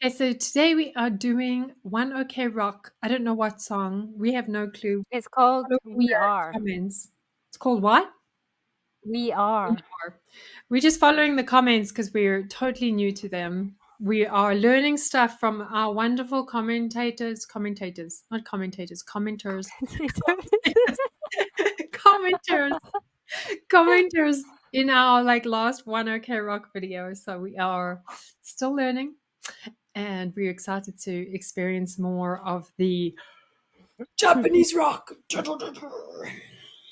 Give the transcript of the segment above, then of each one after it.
Okay, so today we are doing One OK Rock. I don't know what song. We have no clue. It's called Following We the Are. comments. It's called what? We We Are. Are. We're just following the comments because we're totally new to them. We are learning stuff from our wonderful not commentators, commenters, commenters, commenters in our like last One OK Rock video. So we are still learning. And we're excited to experience more of the Japanese rock.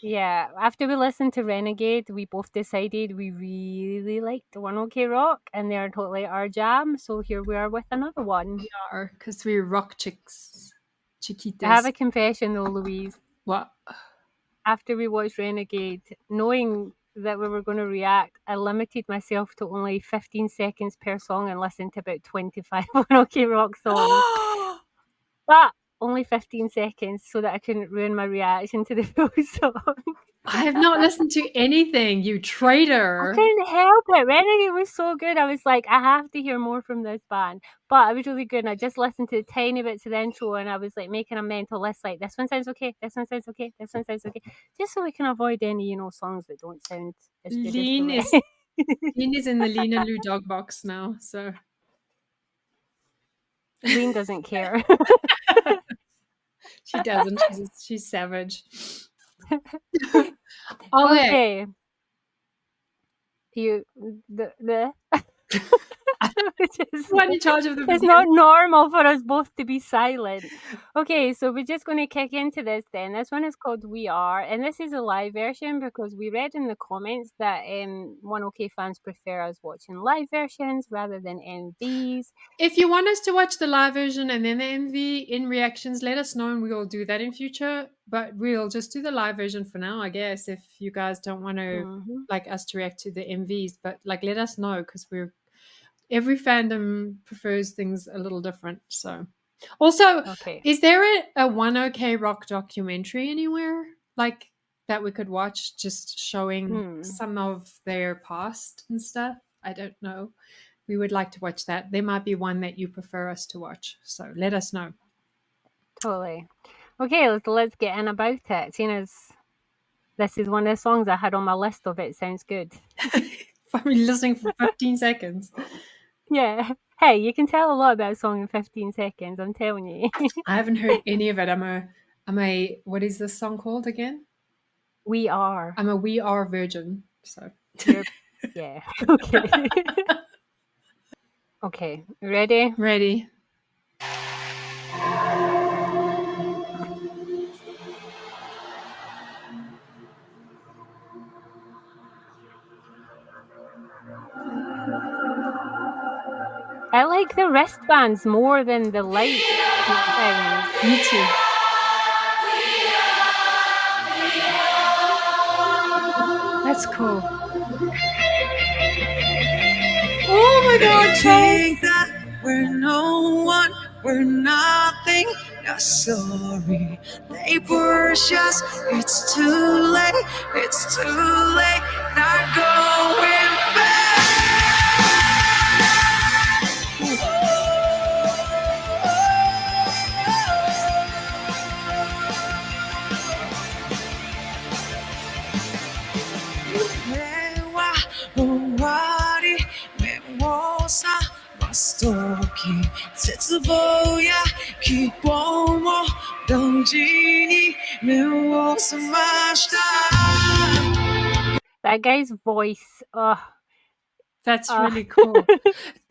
Yeah, after we listened to Renegade, we both decided we really liked One OK Rock and they're totally our jam. So here we are with another one. We are, because we're rock chicks. I have Chiquitas. a confession though, Louise. What? After we watched Renegade, knowing that we were going to react, I limited myself to only 15 seconds per song and listened to about 25 One OK Rock songs. But only 15 seconds so that I couldn't ruin my reaction to the full song. I have not listened to anything, you I traitor. couldn't help it. Renegade was so good. I was like, I have to hear more from this band. But it was really good. And I just listened to tiny bits of the intro and I was like making a mental list like, this one sounds okay, this one sounds okay, this one sounds okay. Just so we can avoid any, songs that don't sound as good as the Lean rest. is in the Lean and Loo dog box now, so. Lean doesn't care. She doesn't. She's savage. Okay. The One in charge of the It's video. not normal for us both to be silent. Okay, so we're just going to kick into this then. This one is called We Are, and this is a live version because we read in the comments that One OK fans prefer us watching live versions rather than MVs. If you want us to watch the live version and then the MV in reactions, let us know and we will do that in future. But we'll just do the live version for now, I guess, if you guys don't want to like us to react to the MVs. But like let us know because every fandom prefers things a little different. So also, Okay. is there a One OK Rock documentary anywhere like that we could watch just showing some of their past and stuff? I don't know. We would like to watch that. There might be one that you prefer us to watch. So let us know. Totally. Okay, let's get in about it. Seeing as this is one of the songs I had on my list of it sounds good. I'm listening for 15 seconds. Yeah. Hey, you can tell a lot about a song in 15 seconds, I'm telling you. I haven't heard any of it. What is this song called again? We Are. I'm a We Are virgin. So. Yeah. Okay. Okay. Ready? Ready. I like the wristbands more than the light things. Me too. That's cool. Oh my God, think that we're no one, we're nothing, not sorry. They push us, it's too late, not going back. That guy's voice. That's really cool.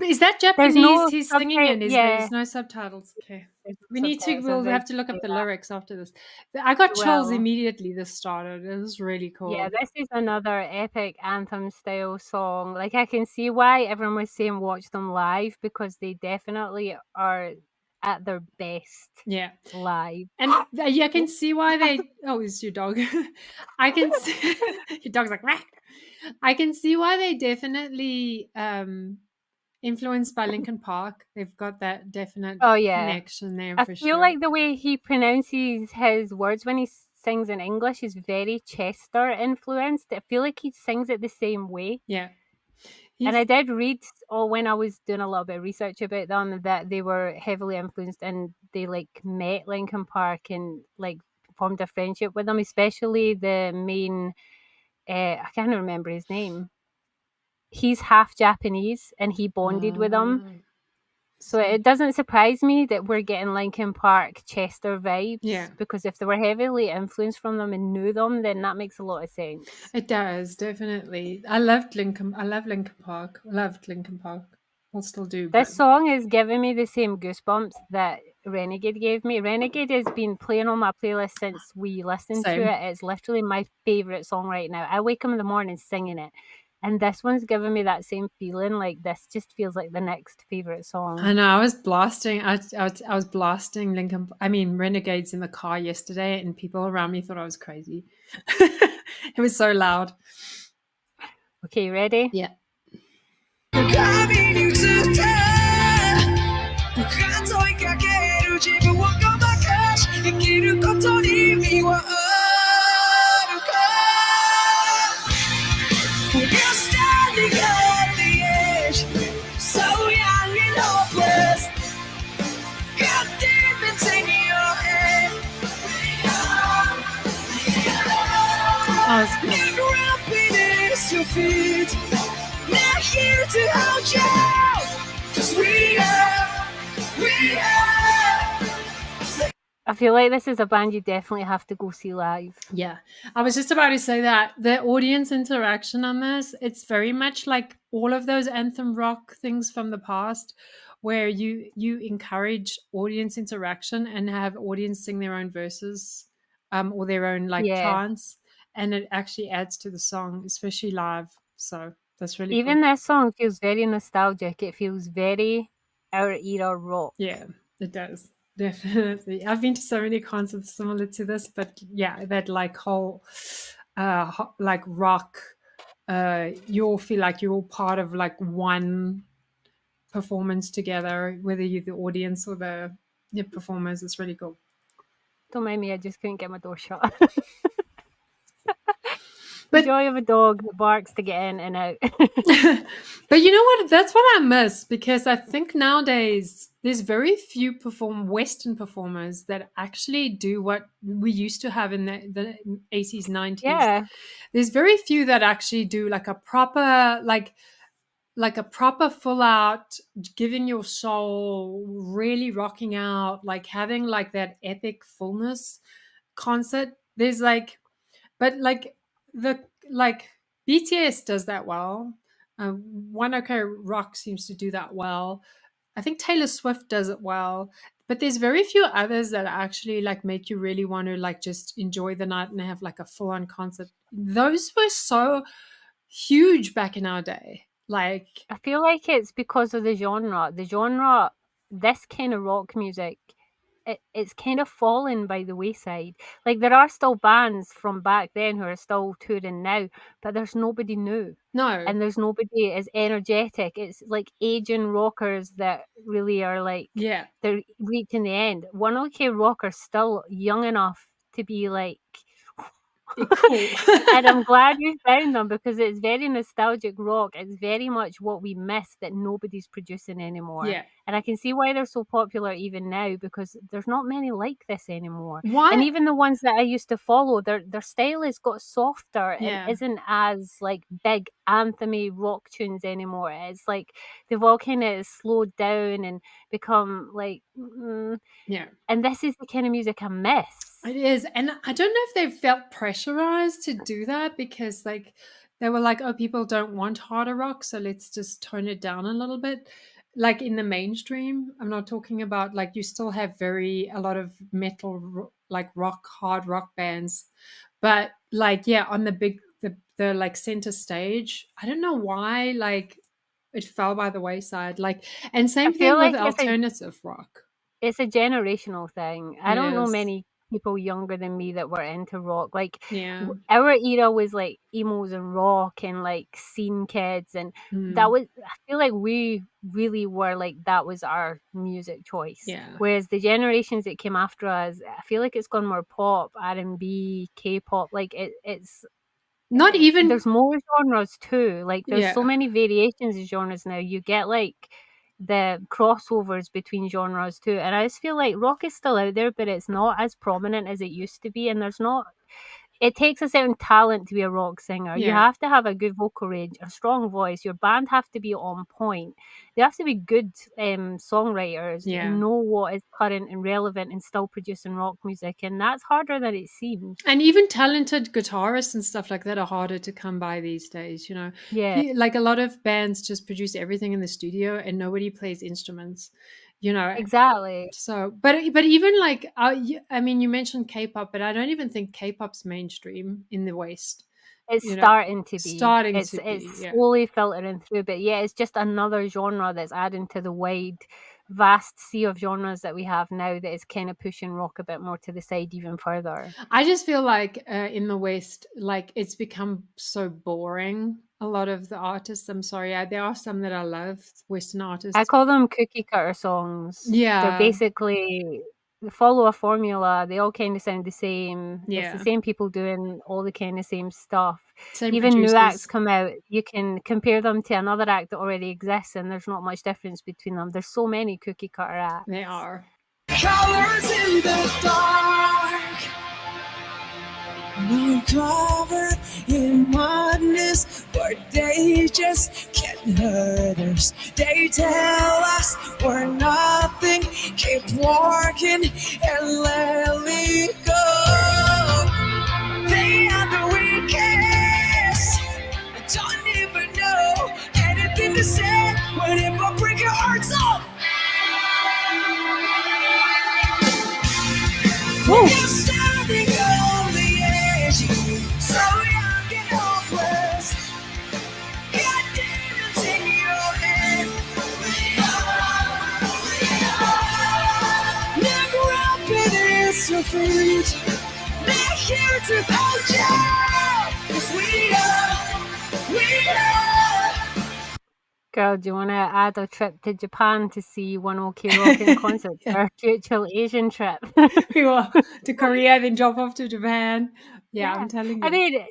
Is that Japanese he's singing in? There's no subtitles. Okay. We'll have to look up the lyrics after this. I got chills immediately this started. It was really cool. Yeah, this is another epic anthem style song. Like I can see why everyone was saying watch them live because they definitely are at their best. Yeah. Live. And I can see why they it's your dog. I can see your dog's like Rah! I can see why they definitely influenced by Linkin Park. They've got that definite connection there I for feel sure. like the way he pronounces his words when he sings in English is very Chester influenced. I feel like he sings it the same way. Yeah. And I did read, when I was doing a little bit of research about them, that they were heavily influenced and they like met Linkin Park and like formed a friendship with them, especially the main, I can't remember his name. He's half Japanese and he bonded with them. So it doesn't surprise me that we're getting Linkin Park Chester vibes. Yeah. Because if they were heavily influenced from them and knew them, then that makes a lot of sense. It does, definitely. I love Linkin Park. Loved Linkin Park. I'll still do. This song is giving me the same goosebumps that Renegade gave me. Renegade has been playing on my playlist since we listened to it. It's literally my favourite song right now. I wake up in the morning singing it. And this one's giving me that same feeling. Like, this just feels like the next favourite song. I know. I was blasting. I was blasting Renegades in the car yesterday, and people around me thought I was crazy. It was so loud. Okay, ready? Yeah. You're standing at the edge, so young and hopeless. Got demons in your head. Never happiness your feet. Not here to hold you. 'Cause we are. I feel like this is a band you definitely have to go see live. Yeah. I was just about to say that. The audience interaction on this, it's very much like all of those anthem rock things from the past where you encourage audience interaction and have audience sing their own verses or their own chants, and it actually adds to the song, especially live. So that's really Even cool. this song feels very nostalgic. It feels very our era rock. Yeah, it does. Definitely. I've been to so many concerts similar to this, but yeah, that whole rock, you all feel like you're all part of one performance together, whether you're the audience or the performers. It's really cool. Don't mind me, I just couldn't get my door shut. The joy of a dog that barks to get in and out. But you know what? That's what I miss, because I think nowadays there's very few Western performers that actually do what we used to have in the 80s, 90s. Yeah. There's very few that actually do a proper, a proper full out, giving your soul, really rocking out, having that epic fullness concert. There's the BTS does that well. One OK Rock seems to do that well. I think Taylor Swift does it well, but there's very few others that actually make you really want to just enjoy the night and have a full on concert. Those were so huge back in our day. I feel like it's because of the genre. The genre, this kind of rock music, it's kind of fallen by the wayside. There are still bands from back then who are still touring now, but there's nobody new. No. And there's nobody as energetic. It's aging rockers that really are they're reaching the end. One OK Rocker's still young enough to be cool. And I'm glad you found them, because it's very nostalgic rock. It's very much what we miss that nobody's producing anymore. Yeah. And I can see why they're so popular even now, because there's not many like this anymore. Why? And even the ones that I used to follow, their style has got softer and isn't as big anthemy rock tunes anymore. It's they've all kind of slowed down and become yeah. And this is the kind of music I miss. It is. And I don't know if they've felt pressurized to do that, because they were oh, people don't want harder rock, so let's just tone it down a little bit. In the mainstream, I'm not talking about you still have a lot of metal, rock, hard rock bands, but on the big, the center stage, I don't know why it fell by the wayside. And same thing with alternative rock. It's a generational thing. I don't know many people younger than me that were into rock. Our era was emos and rock and scene kids, and that was, I feel like we really were that was our music choice. Whereas the generations that came after us, I feel like it's gone more pop, R&B, K-pop. Not even there's more genres too. Like there's so yeah. many variations of genres now. You get like the crossovers between genres too. And I just feel like rock is still out there, but it's not as prominent as it used to be. And there's not it takes a certain talent to be a rock singer. You Yeah. have to have a good vocal range, a strong voice. Your band have to be on point. They have to be good songwriters Yeah. and know what is current and relevant and still producing rock music. And that's harder than it seems. And even talented guitarists and stuff like that are harder to come by these days, you know. Yeah, Like a lot of bands just produce everything in the studio and nobody plays instruments, you know. exactly. So, but even like, I mean, you mentioned K-pop, but I don't even think K-pop's mainstream in the West. It's You know, starting to be. starting It's to be, yeah. slowly filtering through, but yeah, it's just another genre that's adding to the wide, vast sea of genres that we have now that is kind of pushing rock a bit more to the side even further. I just feel like in the West, like it's become so boring. A lot of the artists, I'm sorry, there are some that I love, Western I artists. call them cookie cutter songs. They're Yeah, basically they follow a formula. They all kind of sound the same. It's the yeah, same people doing all the kind of same stuff. same Even new acts producers. come out, you can compare them to another act that already exists, and there's not much difference between them. There's so many cookie cutter acts. They are. Colors in the dark, we're covered in madness, but they just can't hurt us. They tell us we're nothing, keep walking and let it go. They are the weakest, don't even know anything to say when it will break your hearts up. You're standing on the edge, so young and hopeless. Got demons in your head. Never up in this retreat. They're here to hold you. 'Cause we are. Girl, do you want to add a trip to Japan to see One OK Rock in concert Yeah. for our future Asian trip? We will to Korea, then drop off to Japan. Yeah, I'm telling I you. mean,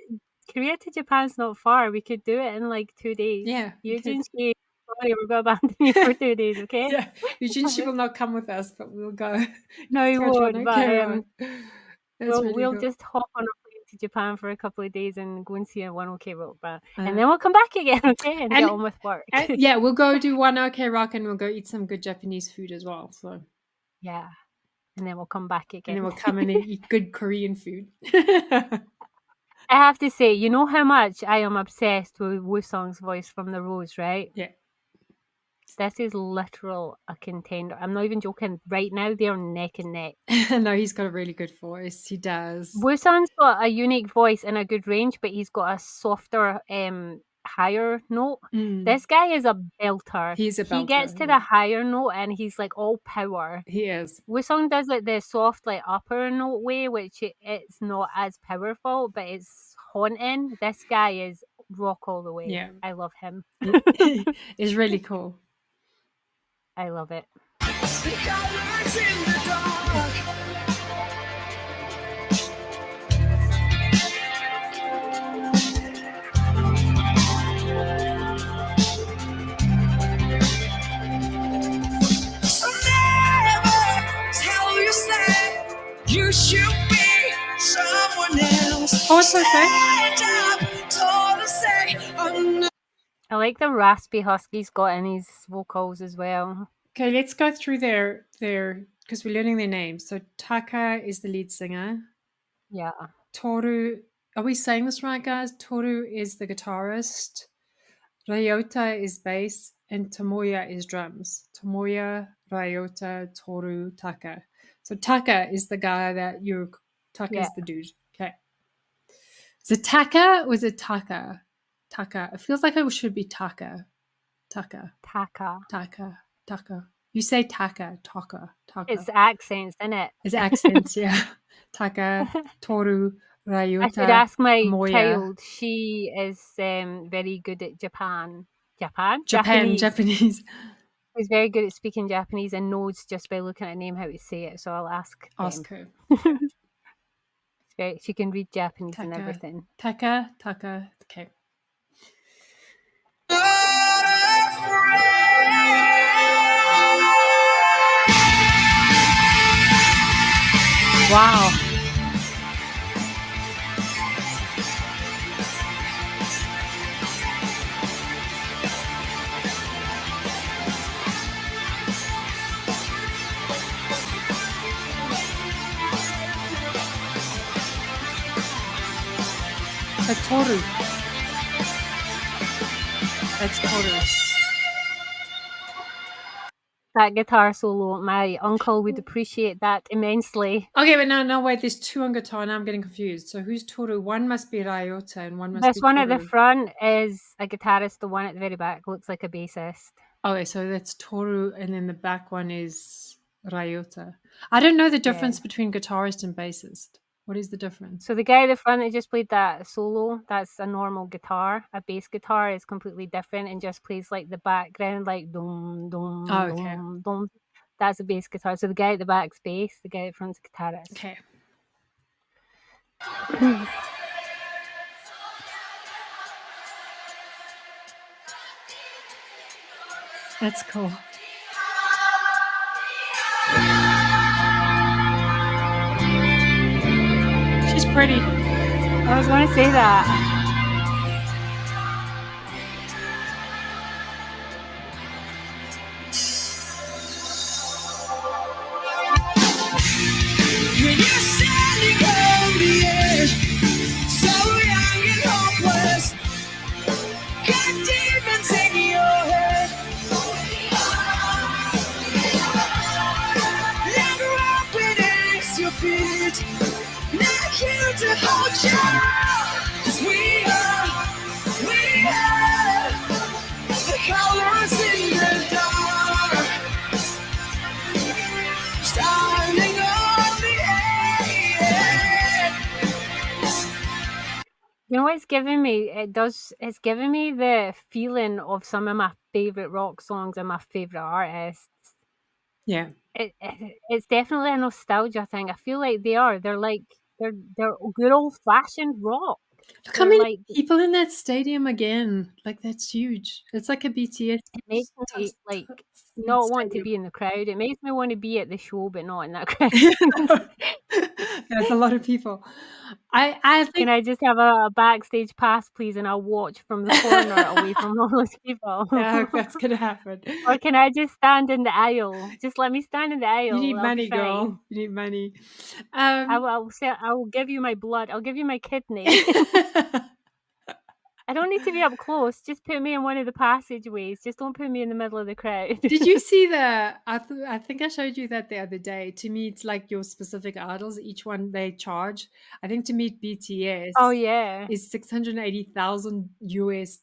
Korea to Japan's not far. We could do it in like 2 days. Yeah, we could. Eugene, sorry, we're going to abandon you for 2 days, okay? Yeah, Eugene, she will not come with us, but we'll go. No, you Catch one, won't. But okay, right. That's really we'll cool. just hop on a plane to Japan for a couple of days and go and see a One OK Rock band, and then we'll come back again, okay, and get on with work. Yeah, we'll go do One OK Rock, and we'll go eat some good Japanese food as well. So yeah, and then we'll come back and again. then we'll come and eat good Korean food. I have to say, you know how much I am obsessed with Woo-sung's voice from The Rose, right? Yeah. This is literal a contender. I'm not even joking. Right now, they're neck and neck. No, he's got a really good voice. He does. Woo-sung's got a unique voice and a good range, but he's got a softer, higher note. This guy is a belter. He's a belter. He gets to the higher note and he's like all power. He is. Woo-sung does like the soft, like upper note way, which it's not as powerful, but it's haunting. This guy is rock all the way. Yeah. I love him. It's really cool. I love it. The colors in the dark. So never tell yourself you should be someone else. Oh, it's okay. Stand up, tall to say, I'm not. I like the raspy husky he's got in his vocals as well. Okay, let's go through their because we're learning their names. So Taka is the lead singer. Yeah. Toru, are we saying this right, guys? Toru is the guitarist. Ryota is bass, and Tomoya is drums. Tomoya, Ryota, Toru, Taka. So Taka is the guy that Taka is the dude. Okay. Is it Taka or is it Taka? Taka. It feels like it should be Taka. Taka. Taka. Taka. Taka. You say Taka. Taka. Taka. It's accents, isn't it? It's accents, yeah. Taka, Toru, Ryota, I should ask my Moya. child. She is very good at Japanese. Japanese. She's very good at speaking Japanese and knows just by looking at a name how to say it. So I'll ask them. Ask her. Right, she can read Japanese and Taka. everything. Taka. Okay. Wow. That's Toru. That's Toru. That guitar solo, my uncle would appreciate that immensely. Okay, but no, wait. There's two on guitar, and I'm getting confused. So who's Toru? One must be Ryota, and one must This be one Toru. at the front is a guitarist. The one at the very back looks like a bassist. Okay, so that's Toru, and then the back one is Ryota. I don't know the difference between guitarist and bassist. What is the difference? So the guy at the front that just played that solo, that's a normal guitar. A bass guitar is completely different and just plays like the background, like dum dum dum dum. That's a bass guitar. So the guy at the back's bass, the guy at the front's guitarist. Okay. That's cool. She's pretty. I was going to say that. When you're standing on the edge, so young and hopeless, got demons in your head. Let her up beneath your feet, not here to hold you. 'Cause we are the colors in the dark, standing on the edge. You know what it's giving me? It's giving me the feeling of some of my favourite rock songs and my favourite artists. Yeah. It's definitely a nostalgia thing. I feel like they're good old fashioned rock. Look how many people in that stadium again. Like, that's huge. It's like a BTS. It makes me like not want to be in the crowd. It makes me want to be at the show, but not in that crowd. There's a lot of people. I think. Can I just have a backstage pass, please, and I'll watch from the corner away from all those people? Yeah, I hope that's gonna happen. Or can I just stand in the aisle? Just let me stand in the aisle. You need I'll money, be fine. girl. You need money. I will give you my blood. I'll give you my kidney. I don't need to be up close. Just put me in one of the passageways. Just don't put me in the middle of the crowd. Did you see I think I showed you that the other day. To meet like your specific idols, each one they charge. I think to meet BTS. Oh yeah, is $680,000 US.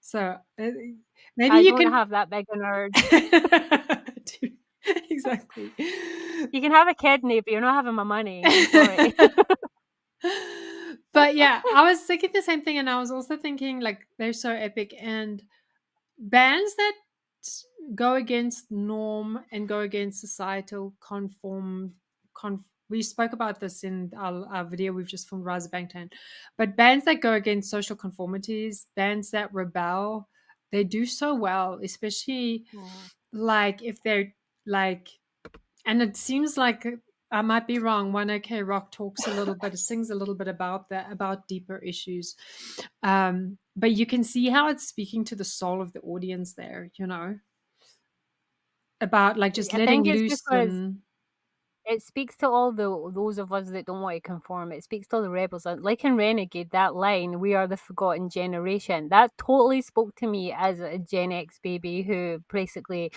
So maybe I you don't can have that big an urge. Dude, exactly. You can have a kidney, but you're not having my money. I'm sorry. But yeah, I was thinking the same thing, and I was also thinking like they're so epic, and bands that go against norm and go against societal we spoke about this in our video we've just filmed, Rise of Bangtan, but bands that go against social conformities, bands that rebel, they do so well, especially like if they're like, and it seems like I might be wrong. One OK Rock talks a little bit, sings a little bit about that, about deeper issues. But you can see how it's speaking to the soul of the audience there, you know, about like just letting loose. It speaks to all those of us that don't want to conform. It speaks to all the rebels. Like in Renegade, that line, "We are the forgotten generation," that totally spoke to me as a Gen X baby who basically,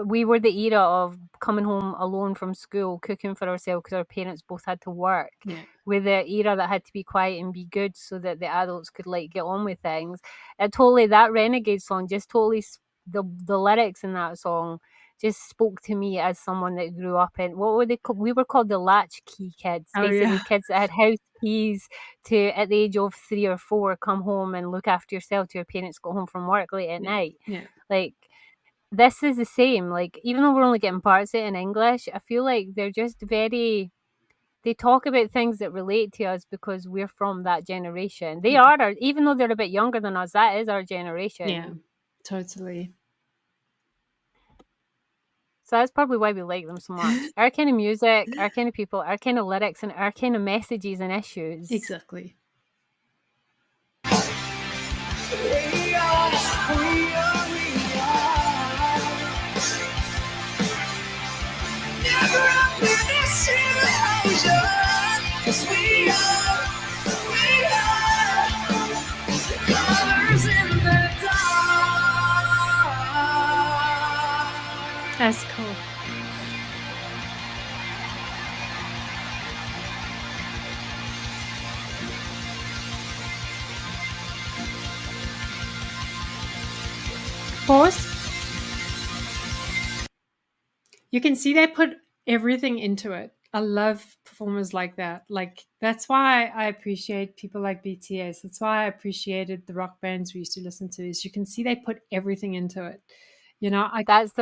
we were the era of coming home alone from school, cooking for ourselves because our parents both had to work. Yeah. We're the era that had to be quiet and be good so that the adults could like get on with things. That Renegade song just totally, the lyrics in that song just spoke to me as someone that grew up in, what were they called? We were called the latchkey kids. Basically, kids that had house keys to, at the age of 3 or 4, come home and look after yourself till your parents got home from work late at night. Yeah. Like, this is the same. Like, even though we're only getting parts of it in English, I feel like they're just very they talk about things that relate to us because we're from that generation. They are even though they're a bit younger than us, that is our generation. Yeah, totally. So that's probably why we like them so much. Our kind of music, our kind of people, our kind of lyrics, and our kind of messages and issues. Exactly. We are. Never up in this illusion. 'Cause we are the colors in the dark. That's cool. Pause. You can see they put everything into it. I love performers like that. Like, that's why I appreciate people like BTS. That's why I appreciated the rock bands we used to listen to, is you can see they put everything into it. You know, That's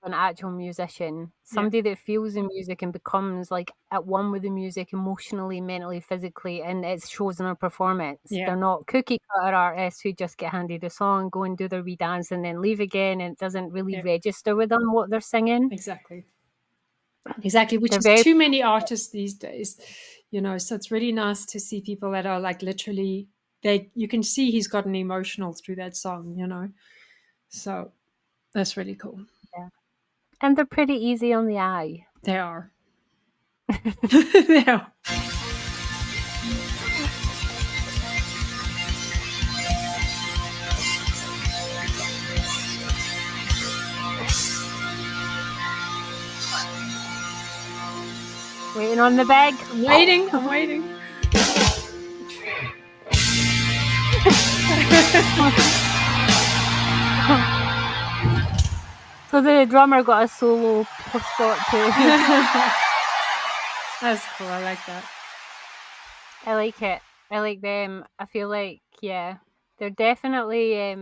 an actual musician, somebody that feels the music and becomes like at one with the music emotionally, mentally, physically, and it shows in their performance. They're not cookie cutter artists who just get handed a song, go and do their wee dance and then leave again, and it doesn't really register with them what they're singing. Exactly, which is too many artists these days, you know. So it's really nice to see people that are like literally, you can see he's gotten emotional through that song, you know. So that's really cool. Yeah. And they're pretty easy on the eye. They are. They are. Waiting on the bag. I'm waiting. So the drummer got a solo spot too. That's cool. I like that. I like it. I like them. I feel like, yeah, they're definitely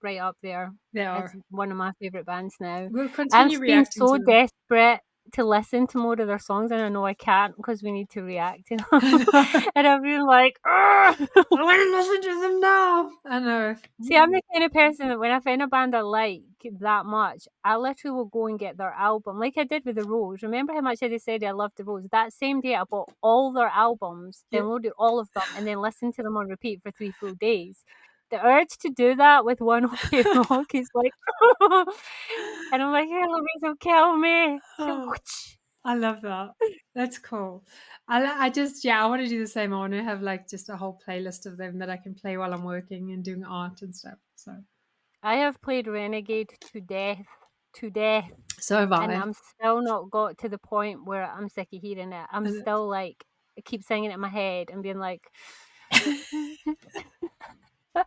right up there. They are. It's one of my favourite bands now. We'll continue I've reacting been so to them. desperate to listen to more of their songs, and I know I can't because we need to react to them. And I've been like, I want to listen to them now. I know. See, I'm the kind of person that when I find a band I like that much, I literally will go and get their album, like I did with the Rose. Remember how much I just said I loved the Rose? That same day, I bought all their albums, downloaded all of them, and then listened to them on repeat for 3 full days. The urge to do that with One OK Rock is like, and I'm like, Louise will kill me. I love that. That's cool. I just, I want to do the same. I want to have like just a whole playlist of them that I can play while I'm working and doing art and stuff. So I have played Renegade to death. So have I. And I'm still not got to the point where I'm sick of hearing it. I'm still like, I keep singing it in my head and being like, oh,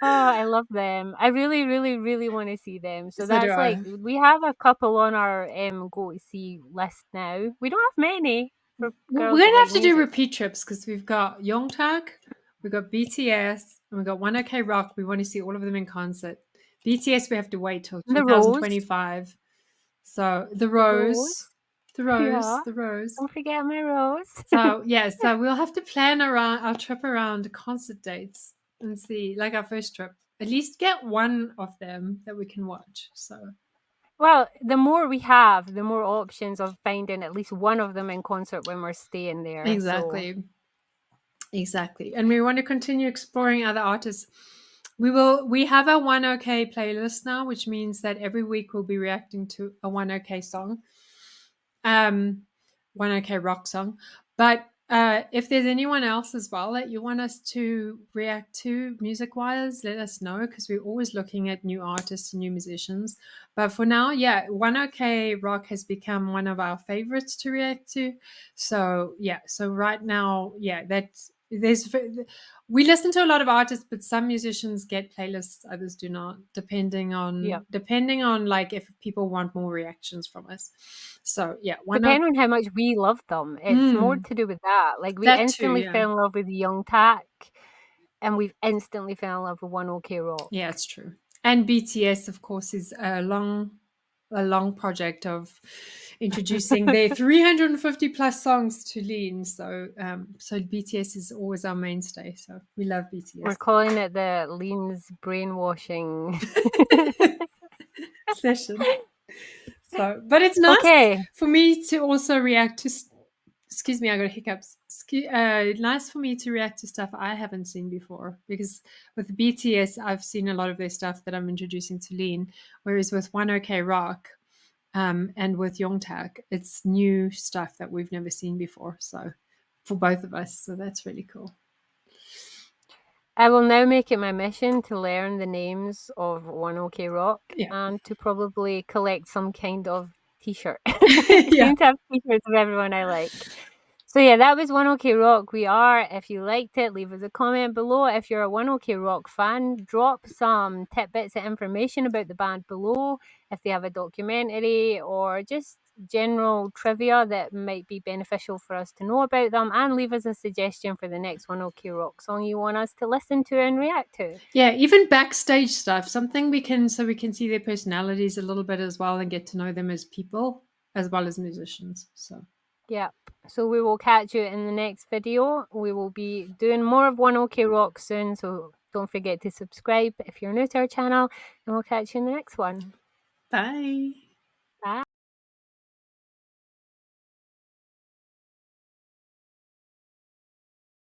I love them. I really, really, really want to see them. So that's like, we have a couple on our go to see list now. We don't have many. We're gonna have to do repeat trips because we've got Youngtak, we've got BTS, and we've got One OK Rock. We want to see all of them in concert. BTS we have to wait till 2025. So the Rose. Don't forget my Rose. So so we'll have to plan around our trip around concert dates and see, like our first trip, at least get one of them that we can watch. So. Well, the more we have, the more options of finding at least one of them in concert when we're staying there. Exactly. So. Exactly. And we want to continue exploring other artists. We have a One OK playlist now, which means that every week we'll be reacting to a One OK song. One OK Rock song. But if there's anyone else as well that you want us to react to music-wise, let us know, because we're always looking at new artists and new musicians. But for now, One OK Rock has become one of our favorites to react to. So right now, we listen to a lot of artists, but some musicians get playlists, others do not, depending on like if people want more reactions from us. So depending on how much we love them, it's more to do with that. Like we instantly fell in love with Youngtak, and we've instantly fell in love with One OK Rock. Yeah, it's true. And BTS, of course, is a long project of introducing their 350 plus songs to Lean. So BTS is always our mainstay. So we love BTS. We're calling it the Lean's brainwashing session. So, but it's nice for me to also react to. Excuse me, I got hiccups. Nice for me to react to stuff I haven't seen before, because with BTS, I've seen a lot of their stuff that I'm introducing to Lean, whereas with One OK Rock and with Youngtak, it's new stuff that we've never seen before. So for both of us, so that's really cool. I will now make it my mission to learn the names of One OK Rock and to probably collect some kind of t-shirt. To have t-shirts of everyone I like. So yeah, that was One OK Rock. If you liked it, leave us a comment below. If you're a One OK Rock fan, drop some tidbits of information about the band below. If they have a documentary or just general trivia that might be beneficial for us to know about them, and leave us a suggestion for the next One OK Rock song you want us to listen to and react to. Yeah, even backstage stuff, something we can see their personalities a little bit as well and get to know them as people as well as musicians. So yep. So we will catch you in the next video. We will be doing more of One OK Rock soon, so don't forget to subscribe if you're new to our channel, and we'll catch you in the next one. Bye.